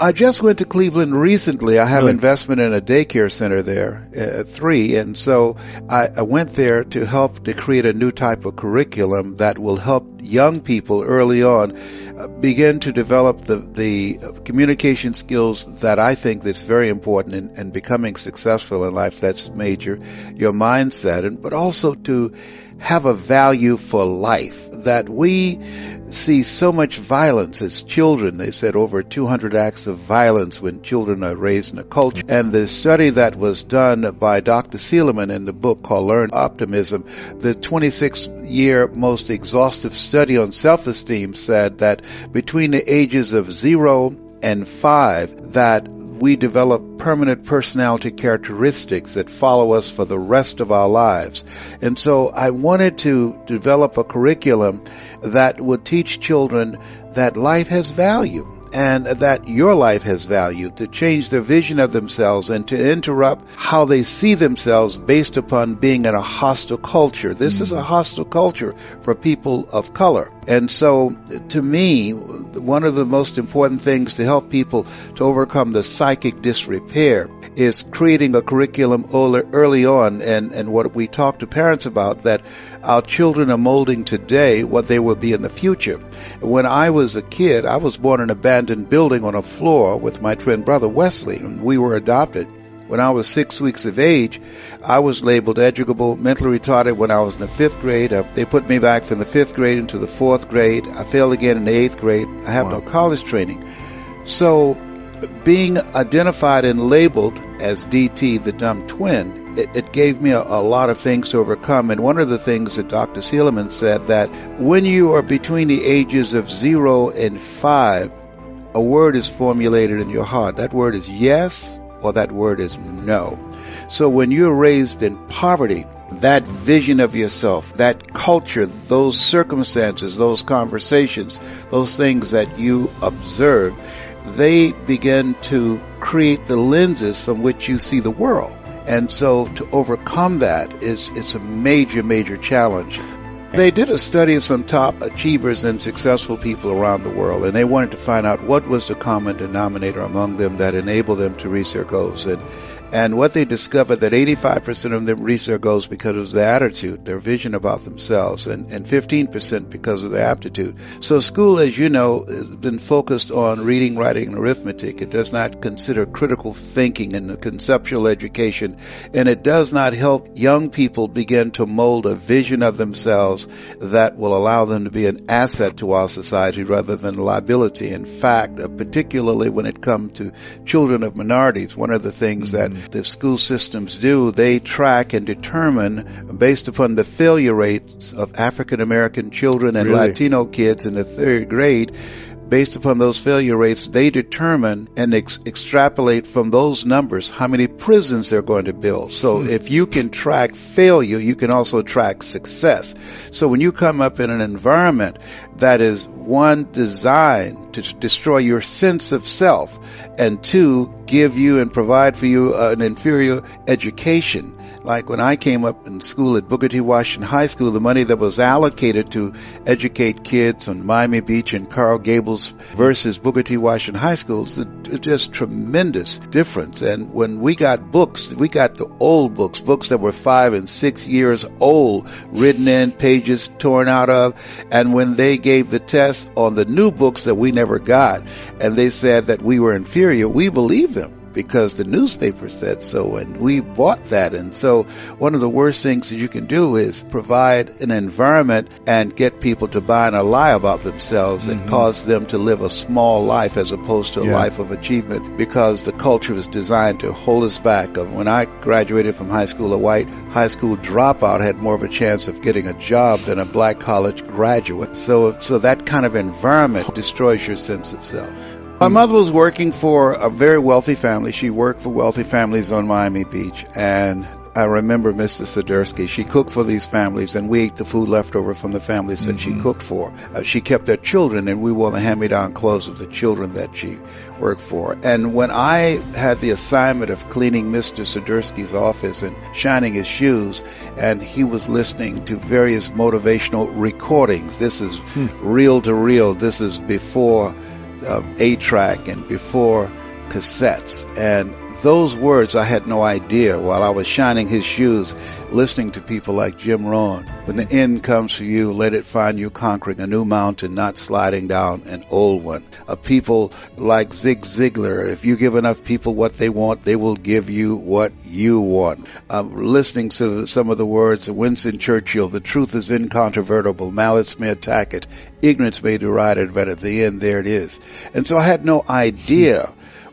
I just went to Cleveland recently. I have Really? investment in a daycare center there, 3, and so I went there to help to create a new type of curriculum that will help young people early on begin to develop the communication skills that I think that's very important in becoming successful in life. That's major, your mindset, but also to have a value for life. That we see so much violence as children. They said over 200 acts of violence when children are raised in a culture. And the study that was done by Dr. Seligman in the book called Learn Optimism, the 26-year most exhaustive study on self-esteem said that between the ages of 0 and 5, that we develop permanent personality characteristics that follow us for the rest of our lives. And so I wanted to develop a curriculum that would teach children that life has value and that your life has value, to change their vision of themselves and to interrupt how they see themselves based upon being in a hostile culture. This is a hostile culture for people of color. And so, to me, one of the most important things to help people to overcome the psychic disrepair is creating a curriculum early on, and what we talk to parents about, that our children are molding today what they will be in the future. When I was a kid, I was born in an abandoned building on a floor with my twin brother Wesley, and we were adopted. When I was 6 weeks of age, I was labeled educable, mentally retarded when I was in the 5th grade. They put me back from the 5th grade into the 4th grade. I failed again in the 8th grade. I have no college training. So being identified and labeled as DT, the dumb twin, it gave me a lot of things to overcome. And one of the things that Dr. Seligman said, that when you are between the ages of 0 and 5, a word is formulated in your heart. That word is yes, or that word is no. So when you're raised in poverty, that vision of yourself, that culture, those circumstances, those conversations, those things that you observe, they begin to create the lenses from which you see the world. And so to overcome that it's a major, major challenge. They did a study of some top achievers and successful people around the world, and they wanted to find out what was the common denominator among them that enabled them to reach their goals. And what they discovered, that 85% of them reached their goals because of their attitude, their vision about themselves, and 15% because of their aptitude. So school, as you know, has been focused on reading, writing, and arithmetic. It does not consider critical thinking and conceptual education, and it does not help young people begin to mold a vision of themselves that will allow them to be an asset to our society rather than a liability. In fact, particularly when it comes to children of minorities, one of the things that the school systems do, they track and determine based upon the failure rates of African American children and Latino kids in the 3rd grade. Based upon those failure rates, they determine and extrapolate from those numbers how many prisons they're going to build. So if you can track failure, you can also track success. So when you come up in an environment that is, one, designed to destroy your sense of self, and 2, give you and provide for you an inferior education. Like when I came up in school at Booker T. Washington High School, the money that was allocated to educate kids on Miami Beach and Coral Gables versus Booker T. Washington High School is just tremendous difference. And when we got books, we got the old books that were 5 and 6 years old, written in, pages torn out of. And when they gave the test on the new books that we never got, and they said that we were inferior, we believed them, because the newspaper said so, and we bought that. And so one of the worst things that you can do is provide an environment and get people to buy in a lie about themselves and cause them to live a small life as opposed to a life of achievement, because the culture is designed to hold us back. When I graduated from high school, a white high school dropout had more of a chance of getting a job than a black college graduate. So that kind of environment destroys your sense of self. My mother was working for a very wealthy family. She worked for wealthy families on Miami Beach. And I remember Mrs. Swiderski. She cooked for these families, and we ate the food left over from the families that she cooked for. She kept their children, and we wore the hand-me-down clothes of the children that she worked for. And when I had the assignment of cleaning Mr. Swiderski's office and shining his shoes, and he was listening to various motivational recordings. This is reel to reel. This is before 8-track and before cassettes. And those words I had no idea while I was shining his shoes, listening to people like Jim Rohn. When the end comes for you, let it find you conquering a new mountain, not sliding down an old one. People like Zig Ziglar, if you give enough people what they want, they will give you what you want. Listening to some of the words of Winston Churchill, the truth is incontrovertible, malice may attack it, ignorance may deride it, but at the end, there it is. And so I had no idea,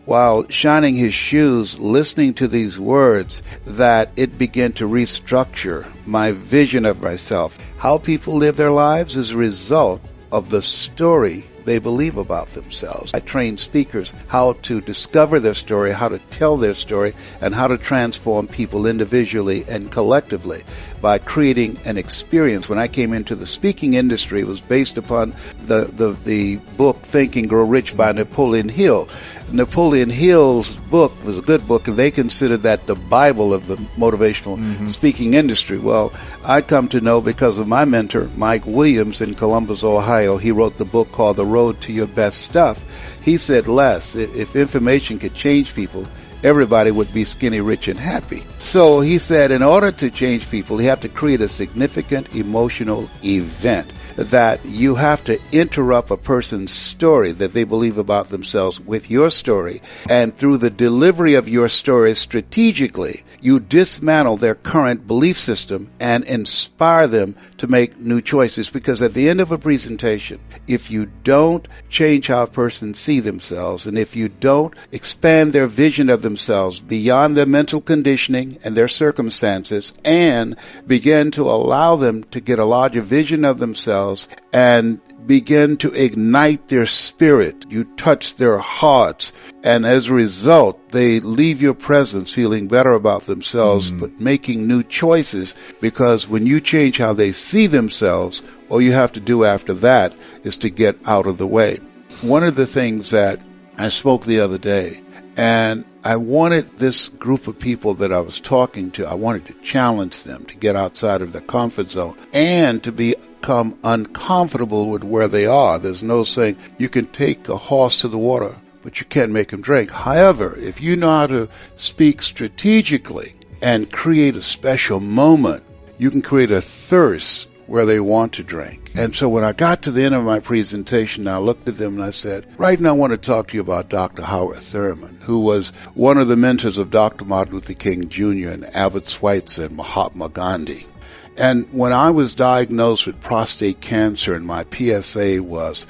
while shining his shoes, listening to these words, that it began to restructure my vision of myself. How people live their lives is a result of the story they believe about themselves. I train speakers how to discover their story, how to tell their story, and how to transform people individually and collectively by creating an experience. When I came into the speaking industry, it was based upon the book Think and Grow Rich by Napoleon Hill. Napoleon Hill's book was a good book, and they considered that the Bible of the motivational speaking industry. Well, I come to know because of my mentor, Mike Williams in Columbus, Ohio. He wrote the book called The Road to Your Best Stuff. He said, Les, if information could change people, everybody would be skinny, rich, and happy. So he said in order to change people, you have to create a significant emotional event, that you have to interrupt a person's story that they believe about themselves with your story. And through the delivery of your story strategically, you dismantle their current belief system and inspire them to make new choices. Because at the end of a presentation, if you don't change how a person sees themselves, and if you don't expand their vision of themselves beyond their mental conditioning and their circumstances, and begin to allow them to get a larger vision of themselves and begin to ignite their spirit, you touch their hearts, and as a result, they leave your presence feeling better about themselves, but making new choices, because when you change how they see themselves, all you have to do after that is to get out of the way. One of the things that I spoke the other day, and I wanted this group of people that I was talking to, I wanted to challenge them to get outside of their comfort zone and to become uncomfortable with where they are. There's no saying you can take a horse to the water, but you can't make him drink. However, if you know how to speak strategically and create a special moment, you can create a thirst where they want to drink. And so when I got to the end of my presentation, I looked at them and I said, right now I want to talk to you about Dr. Howard Thurman, who was one of the mentors of Dr. Martin Luther King Jr. and Albert Schweitzer and Mahatma Gandhi. And when I was diagnosed with prostate cancer and my PSA was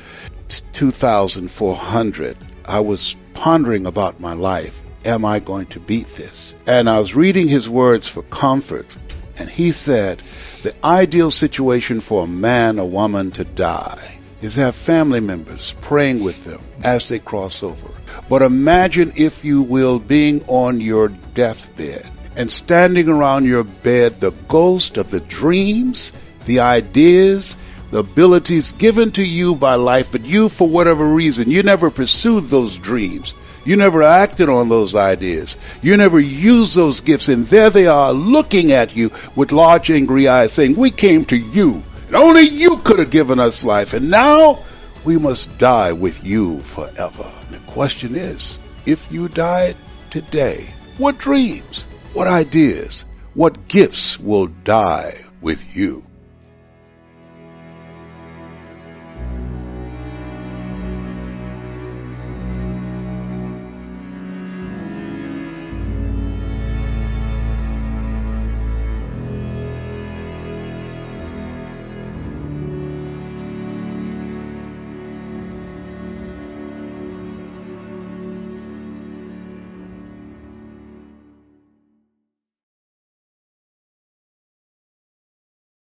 2,400, I was pondering about my life. Am I going to beat this? And I was reading his words for comfort, and he said, the ideal situation for a man or woman to die is to have family members praying with them as they cross over. But imagine, if you will, being on your deathbed and standing around your bed, the ghost of the dreams, the ideas, the abilities given to you by life, but you, for whatever reason, you never pursued those dreams. You never acted on those ideas. You never used those gifts. And there they are looking at you with large angry eyes saying, we came to you, and only you could have given us life. And now we must die with you forever. And the question is, if you died today, what dreams, what ideas, what gifts will die with you?